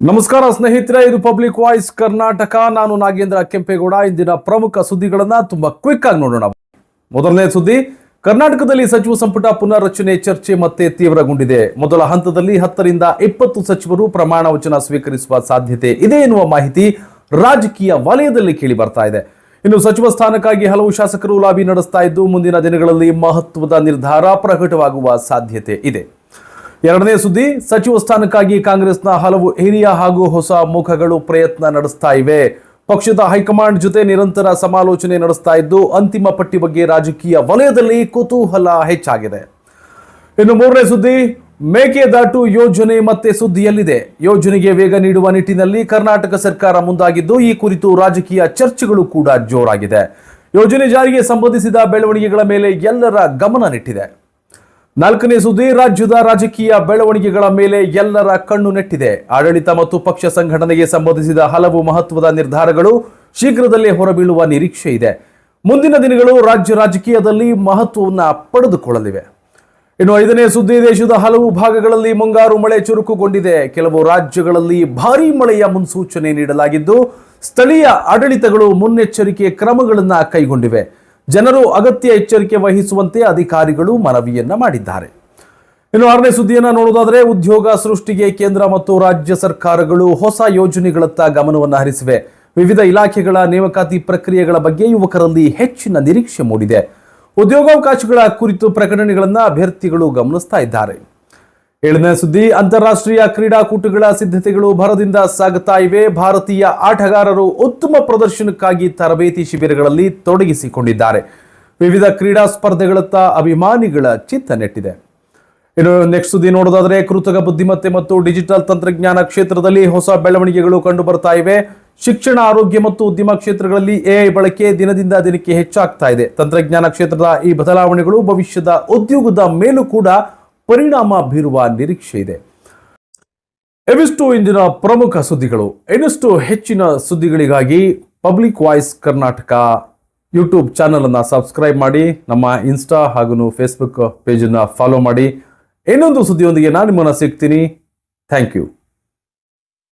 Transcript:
ನಮಸ್ಕಾರ ಸ್ನೇಹಿತರೆ, ಇದು ಪಬ್ಲಿಕ್ ವಾಯ್ಸ್ ಕರ್ನಾಟಕ. ನಾನು ನಾಗೇಂದ್ರ ಕೆಂಪೇಗೌಡ. ಇಂದಿನ ಪ್ರಮುಖ ಸುದ್ದಿಗಳನ್ನ ತುಂಬಾ ಕ್ವಿಕ್ ಆಗಿ ನೋಡೋಣ. ಮೊದಲನೇ ಸುದ್ದಿ, ಕರ್ನಾಟಕದಲ್ಲಿ ಸಚಿವ ಸಂಪುಟ ಪುನರ್ರಚನೆ ಚರ್ಚೆ ಮತ್ತೆ ತೀವ್ರಗೊಂಡಿದೆ. ಮೊದಲ ಹಂತದಲ್ಲಿ 10 ರಿಂದ 20 ಸಚಿವರು ಪ್ರಮಾಣ ವಚನ ಸ್ವೀಕರಿಸುವ ಸಾಧ್ಯತೆ ಇದೆ ಎನ್ನುವ ಮಾಹಿತಿ ರಾಜಕೀಯ ವಲಯದಲ್ಲಿ ಕೇಳಿ ಬರ್ತಾ ಇದೆ. ಇನ್ನು ಸಚಿವ ಸ್ಥಾನಕ್ಕಾಗಿ ಹಲವು ಶಾಸಕರು ಲಾಬಿ ನಡೆಸ್ತಾ ಇದ್ದು, ಮುಂದಿನ ದಿನಗಳಲ್ಲಿ ಮಹತ್ವದ ನಿರ್ಧಾರ ಪ್ರಕಟವಾಗುವ ಸಾಧ್ಯತೆ ಇದೆ. ಎರಡನೇ ಸುದ್ದಿ, ಸಚಿವ ಸ್ಥಾನಕ್ಕಾಗಿ ಕಾಂಗ್ರೆಸ್ನ ಹಲವು ಹಿರಿಯ ಹಾಗೂ ಹೊಸ ಮುಖಗಳು ಪ್ರಯತ್ನ ನಡೆಸ್ತಾ ಇವೆ. ಪಕ್ಷದ ಹೈಕಮಾಂಡ್ ಜೊತೆ ನಿರಂತರ ಸಮಾಲೋಚನೆ ನಡೆಸ್ತಾ ಇದ್ದು, ಅಂತಿಮ ಪಟ್ಟಿ ಬಗ್ಗೆ ರಾಜಕೀಯ ವಲಯದಲ್ಲಿ ಕುತೂಹಲ ಹೆಚ್ಚಾಗಿದೆ. ಇನ್ನು ಮೂರನೇ ಸುದ್ದಿ, ಮೇಕೆದಾಟು ಯೋಜನೆ ಮತ್ತೆ ಸುದ್ದಿಯಲ್ಲಿದೆ. ಯೋಜನೆಗೆ ವೇಗ ನೀಡುವ ನಿಟ್ಟಿನಲ್ಲಿ ಕರ್ನಾಟಕ ಸರ್ಕಾರ ಮುಂದಾಗಿದ್ದು, ಈ ಕುರಿತು ರಾಜಕೀಯ ಚರ್ಚೆಗಳು ಕೂಡ ಜೋರಾಗಿದೆ. ಯೋಜನೆ ಜಾರಿಗೆ ಸಂಬಂಧಿಸಿದ ಬೆಳವಣಿಗೆಗಳ ಮೇಲೆ ಎಲ್ಲರ ಗಮನ ನೆಟ್ಟಿದೆ. ನಾಲ್ಕನೇ ಸುದ್ದಿ, ರಾಜ್ಯದ ರಾಜಕೀಯ ಬೆಳವಣಿಗೆಗಳ ಮೇಲೆ ಎಲ್ಲರ ಕಣ್ಣು ನೆಟ್ಟಿದೆ. ಆಡಳಿತ ಮತ್ತು ಪಕ್ಷ ಸಂಘಟನೆಗೆ ಸಂಬಂಧಿಸಿದ ಹಲವು ಮಹತ್ವದ ನಿರ್ಧಾರಗಳು ಶೀಘ್ರದಲ್ಲೇ ಹೊರಬೀಳುವ ನಿರೀಕ್ಷೆ ಇದೆ. ಮುಂದಿನ ದಿನಗಳು ರಾಜ್ಯ ರಾಜಕೀಯದಲ್ಲಿ ಮಹತ್ವವನ್ನು ಪಡೆದುಕೊಳ್ಳಲಿವೆ. ಇನ್ನು ಐದನೇ ಸುದ್ದಿ, ದೇಶದ ಹಲವು ಭಾಗಗಳಲ್ಲಿ ಮುಂಗಾರು ಮಳೆ ಚುರುಕುಗೊಂಡಿದೆ. ಕೆಲವು ರಾಜ್ಯಗಳಲ್ಲಿ ಭಾರೀ ಮಳೆಯ ಮುನ್ಸೂಚನೆ ನೀಡಲಾಗಿದ್ದು, ಸ್ಥಳೀಯ ಆಡಳಿತಗಳು ಮುನ್ನೆಚ್ಚರಿಕೆ ಕ್ರಮಗಳನ್ನು ಕೈಗೊಂಡಿವೆ. ಜನರು ಅಗತ್ಯ ಎಚ್ಚರಿಕೆ ವಹಿಸುವಂತೆ ಅಧಿಕಾರಿಗಳು ಮನವಿಯನ್ನ ಮಾಡಿದ್ದಾರೆ. ಇನ್ನು ಆರನೇ ಸುದ್ದಿಯನ್ನ ನೋಡೋದಾದ್ರೆ, ಉದ್ಯೋಗ ಸೃಷ್ಟಿಗೆ ಕೇಂದ್ರ ಮತ್ತು ರಾಜ್ಯ ಸರ್ಕಾರಗಳು ಹೊಸ ಯೋಜನೆಗಳತ್ತ ಗಮನವನ್ನು ಹರಿಸಿವೆ. ವಿವಿಧ ಇಲಾಖೆಗಳ ನೇಮಕಾತಿ ಪ್ರಕ್ರಿಯೆಗಳ ಬಗ್ಗೆ ಯುವಕರಲ್ಲಿ ಹೆಚ್ಚಿನ ನಿರೀಕ್ಷೆ ಮೂಡಿದೆ. ಉದ್ಯೋಗಾವಕಾಶಗಳ ಕುರಿತು ಪ್ರಕಟಣೆಗಳನ್ನ ಅಭ್ಯರ್ಥಿಗಳು ಗಮನಿಸ್ತಾ ಇದ್ದಾರೆ. ಏಳನೇ ಸುದ್ದಿ, ಅಂತಾರಾಷ್ಟ್ರೀಯ ಕ್ರೀಡಾಕೂಟಗಳ ಸಿದ್ಧತೆಗಳು ಭರದಿಂದ ಸಾಗುತ್ತಾ ಇವೆ. ಭಾರತೀಯ ಆಟಗಾರರು ಉತ್ತಮ ಪ್ರದರ್ಶನಕ್ಕಾಗಿ ತರಬೇತಿ ಶಿಬಿರಗಳಲ್ಲಿ ತೊಡಗಿಸಿಕೊಂಡಿದ್ದಾರೆ. ವಿವಿಧ ಕ್ರೀಡಾ ಸ್ಪರ್ಧೆಗಳತ್ತ ಅಭಿಮಾನಿಗಳ ಚಿತ್ತ ನೆಟ್ಟಿದೆ. ಇನ್ನು ನೆಕ್ಸ್ಟ್ ಸುದ್ದಿ ನೋಡೋದಾದ್ರೆ, ಕೃತಕ ಬುದ್ಧಿಮತ್ತೆ ಮತ್ತು ಡಿಜಿಟಲ್ ತಂತ್ರಜ್ಞಾನ ಕ್ಷೇತ್ರದಲ್ಲಿ ಹೊಸ ಬೆಳವಣಿಗೆಗಳು ಕಂಡು ಬರ್ತಾ ಇವೆ. ಶಿಕ್ಷಣ, ಆರೋಗ್ಯ ಮತ್ತು ಉದ್ಯಮ ಕ್ಷೇತ್ರಗಳಲ್ಲಿ ಎಐ ಬಳಕೆ ದಿನದಿಂದ ದಿನಕ್ಕೆ ಹೆಚ್ಚಾಗ್ತಾ ಇದೆ. ತಂತ್ರಜ್ಞಾನ ಕ್ಷೇತ್ರದ ಈ ಬದಲಾವಣೆಗಳು ಭವಿಷ್ಯದ ಉದ್ಯೋಗದ ಮೇಲೂ ಕೂಡ ಪರಿಣಾಮ ಬೀರುವ ನಿರೀಕ್ಷೆ ಇದೆ. ಇವಿಷ್ಟು ಇಂದಿನ ಪ್ರಮುಖ ಸುದ್ದಿಗಳು. ಇನ್ನಷ್ಟು ಹೆಚ್ಚಿನ ಸುದ್ದಿಗಳಿಗಾಗಿ public voice Karnataka YouTube channel ಅನ್ನು ಸಬ್ಸ್ಕ್ರೈಬ್ ಮಾಡಿ, ನಮ್ಮ ಇನ್ಸ್ಟಾ ಹಾಗೂ ಫೇಸ್ಬುಕ್ ಪೇಜ್ ಅನ್ನು ಫಾಲೋ ಮಾಡಿ. ಇನ್ನೊಂದು ಸುದ್ದಿಯೊಂದಿಗೆ ನಾನು ನಿಮ್ಮನ್ನು ಸಿಗ್ತೀನಿ. Thank you.